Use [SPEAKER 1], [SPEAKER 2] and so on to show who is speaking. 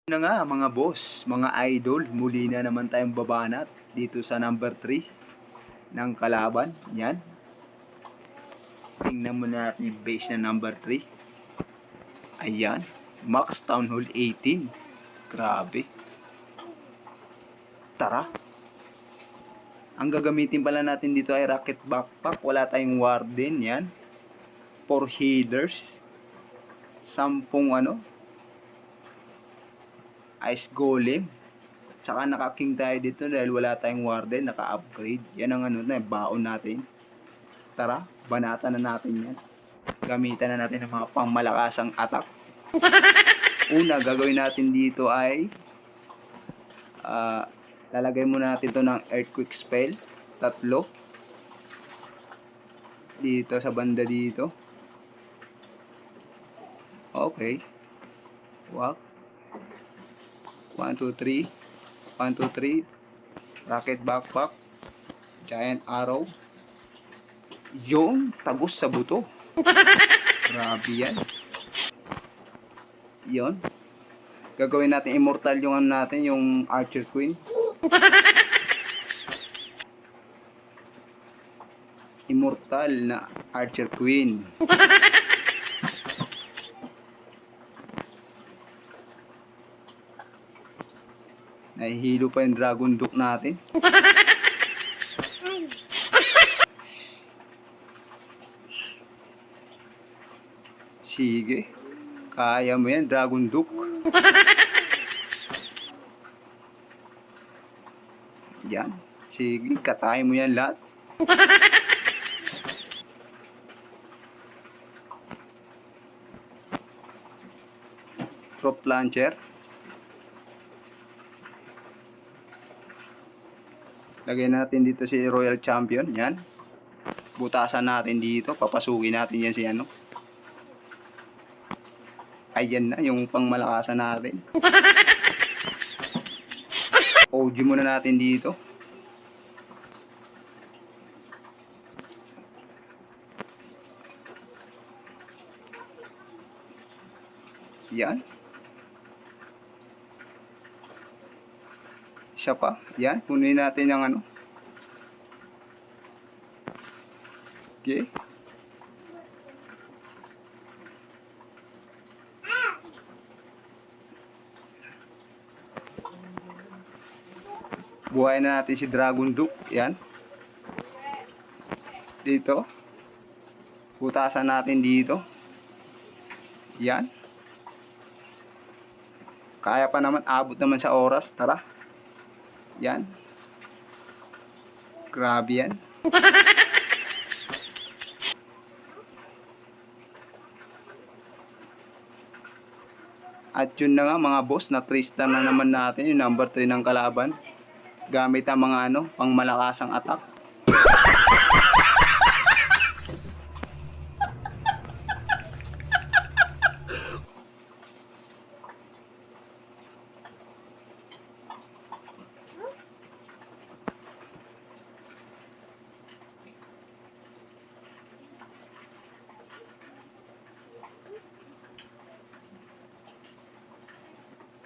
[SPEAKER 1] Na nga mga boss, mga idol, muli na naman tayong babanat dito sa number 3 ng kalaban. Yan. Tingnan mo natin yung base na number 3. Ayan. Max Town Hall 18. Grabe. Tara. Ang gagamitin pala natin dito ay rocket backpack. Wala tayong warden. Yan. 4 headers. 10 ice golem. Tsaka naka-king tayo dito dahil wala tayong warden, naka-upgrade. Yan ang baon natin. Tara, banatan na natin yan. Gamitan na natin ng mga pangmalakasang attack. Una, gagawin natin dito ay lalagay muna natin ito ng earthquake spell. 3. Dito sa banda dito. Okay. Walk. 1, 2, 3. 1, 2, 3. Rocket backpack. Giant arrow. Yung tagos sa buto. Grabe yan. Yon. Gagawin natin immortal yung natin, yung Archer Queen. Immortal na Archer Queen. Nahihilo pa yung Dragon Duke natin. Sige. Kaya mo yan, Dragon Duke. Yan. Sige, katayin mo yan lahat. Drop launcher. Lagyan natin dito si Royal Champion. Yan. Butasan natin dito. Papasukin natin yan si Ayan na, yung pangmalakasan natin. OG muna natin dito. Yan. Siya pa. Yan. Punuin natin yung Okay. Buhayin na natin si Dragon Duke. Yan. Dito. Butasan natin dito. Yan. Kaya pa naman. Abot naman sa oras. Tara. Yan. Grabe yan. At yun na nga mga boss, na 3-star na naman natin yung number 3 ng kalaban. Gamit ang mga pangmalakasang attack.